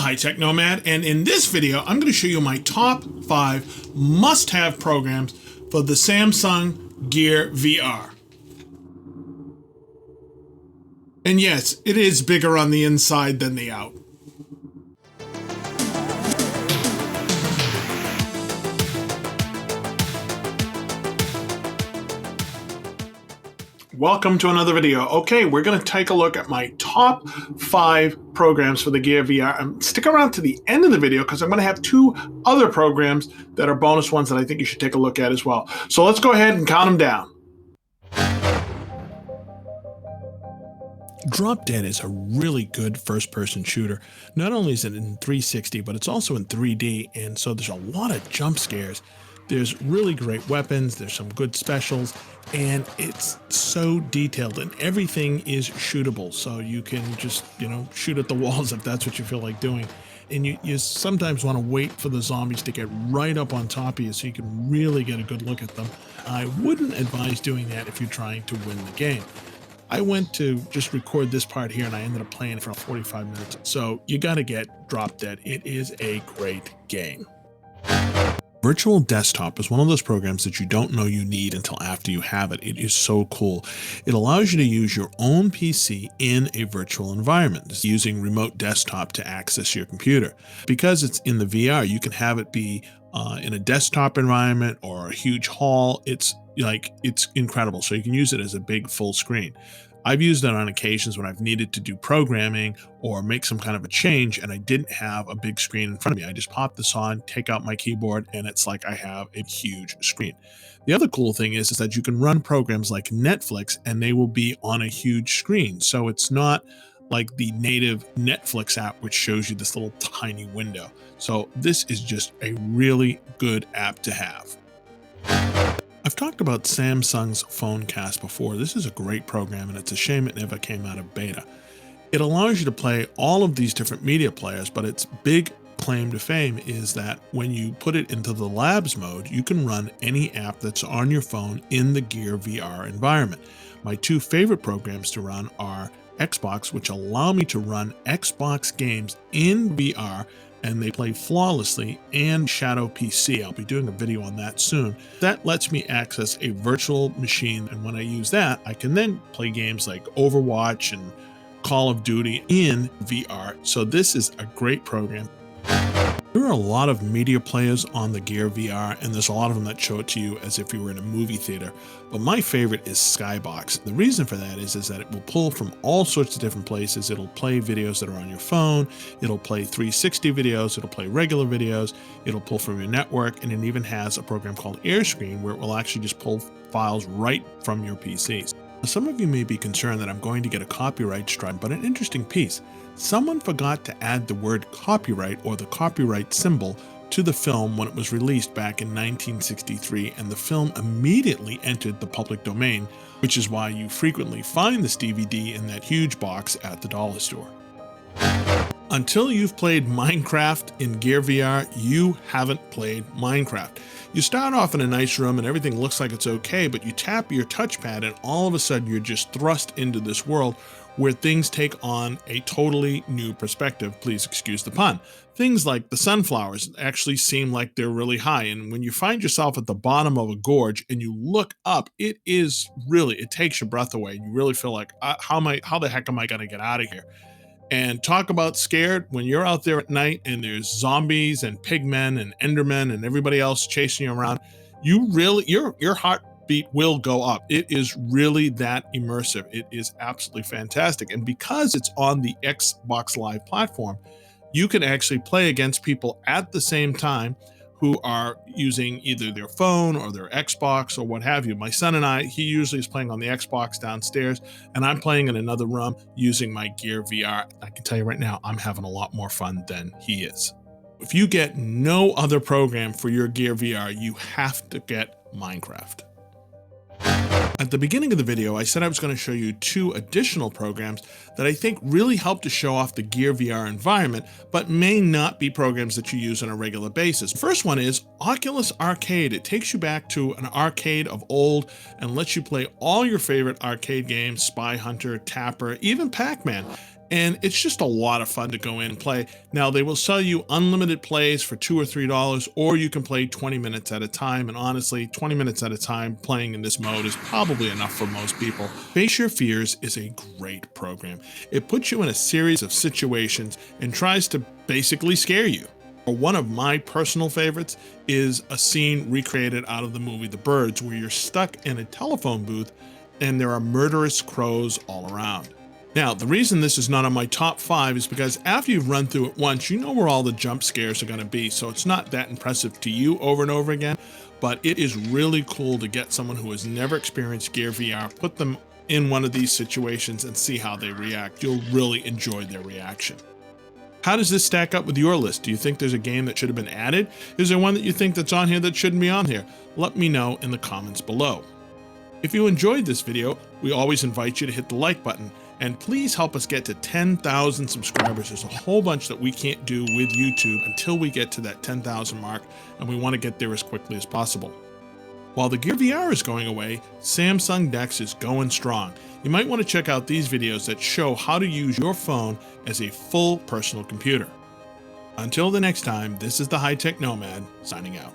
High Tech Nomad, and in this video, I'm going to show you my top 5 must-have programs for the Samsung Gear VR. And yes, it is bigger on the inside than the out. Welcome to another video. Okay, we're going to take a look at my top 5 programs for the Gear VR. And stick around to the end of the video because I'm going to have 2 other programs that are bonus ones that I think you should take a look at as well. So let's go ahead and count them down. Drop Dead is a really good first-person shooter. Not only is it in 360, but it's also in 3D, and so there's a lot of jump scares. There's really great weapons, there's some good specials, and it's so detailed, and everything is shootable, so you can just, shoot at the walls if that's what you feel like doing. And you sometimes want to wait for the zombies to get right up on top of you so you can really get a good look at them. I wouldn't advise doing that if you're trying to win the game. I went to just record this part here and I ended up playing it for 45 minutes. So you got to get Drop Dead. It is a great game. Virtual Desktop is one of those programs that you don't know you need until after you have it. It is so cool. It allows you to use your own PC in a virtual environment using Remote Desktop to access your computer. Because it's in the VR, you can have it be in a desktop environment or a huge hall. It's incredible. So you can use it as a big full screen. I've used it on occasions when I've needed to do programming or make some kind of a change and I didn't have a big screen in front of me. I just pop this on, take out my keyboard, and it's like I have a huge screen. The other cool thing is that you can run programs like Netflix and they will be on a huge screen. So it's not like the native Netflix app, which shows you this little tiny window. So this is just a really good app to have. I've talked about Samsung's phonecast before. This is a great program and it's a shame it never came out of beta. It allows you to play all of these different media players, but its big claim to fame is that when you put it into the labs mode, you can run any app that's on your phone in the Gear VR environment. My 2 favorite programs to run are Xbox, which allow me to run Xbox games in VR and they play flawlessly, and Shadow PC. I'll be doing a video on that soon. That lets me access a virtual machine, and when I use that, I can then play games like Overwatch and Call of Duty in VR. So this is a great program. There are a lot of media players on the Gear VR, and there's a lot of them that show it to you as if you were in a movie theater. But my favorite is Skybox. The reason for that is that it will pull from all sorts of different places. It'll play videos that are on your phone. It'll play 360 videos. It'll play regular videos. It'll pull from your network, and it even has a program called AirScreen where it will actually just pull files right from your PCs. Some of you may be concerned that I'm going to get a copyright strike, but an interesting piece. Someone forgot to add the word copyright or the copyright symbol to the film when it was released back in 1963, and the film immediately entered the public domain, which is why you frequently find this DVD in that huge box at the dollar store. Until you've played Minecraft in Gear VR, you haven't played Minecraft. You start off in a nice room and everything looks like it's okay, but you tap your touchpad and all of a sudden you're just thrust into this world where things take on a totally new perspective. Please excuse the pun. Things like the sunflowers actually seem like they're really high, and when you find yourself at the bottom of a gorge and you look up, it takes your breath away. You really feel like, how the heck am I going to get out of here? And talk about scared when you're out there at night and there's zombies and pigmen and endermen and everybody else chasing you around. Your heartbeat will go up. It is really that immersive. It is absolutely fantastic. And because it's on the Xbox Live platform, you can actually play against people at the same time who are using either their phone or their Xbox or what have you. My son and I, he usually is playing on the Xbox downstairs, and I'm playing in another room using my Gear VR. I can tell you right now, I'm having a lot more fun than he is. If you get no other program for your Gear VR, you have to get Minecraft. At the beginning of the video, I said I was going to show you 2 additional programs that I think really help to show off the Gear VR environment, but may not be programs that you use on a regular basis. The first one is Oculus Arcade. It takes you back to an arcade of old and lets you play all your favorite arcade games, Spy Hunter, Tapper, even Pac-Man. And it's just a lot of fun to go in and play. Now, they will sell you unlimited plays for $2 or $3, or you can play 20 minutes at a time. And honestly, 20 minutes at a time playing in this mode is probably enough for most people. Face Your Fears is a great program. It puts you in a series of situations and tries to basically scare you. One of my personal favorites is a scene recreated out of the movie The Birds, where you're stuck in a telephone booth and there are murderous crows all around. Now, the reason this is not on my top 5 is because after you've run through it once, you know where all the jump scares are going to be, so it's not that impressive to you over and over again, but it is really cool to get someone who has never experienced Gear VR, put them in one of these situations and see how they react. You'll really enjoy their reaction. How does this stack up with your list? Do you think there's a game that should have been added? Is there one that you think that's on here that shouldn't be on here? Let me know in the comments below. If you enjoyed this video, we always invite you to hit the like button, and please help us get to 10,000 subscribers. There's a whole bunch that we can't do with YouTube until we get to that 10,000 mark, and we want to get there as quickly as possible. While the Gear VR is going away, Samsung DeX is going strong. You might want to check out these videos that show how to use your phone as a full personal computer. Until the next time, this is the High Tech Nomad signing out.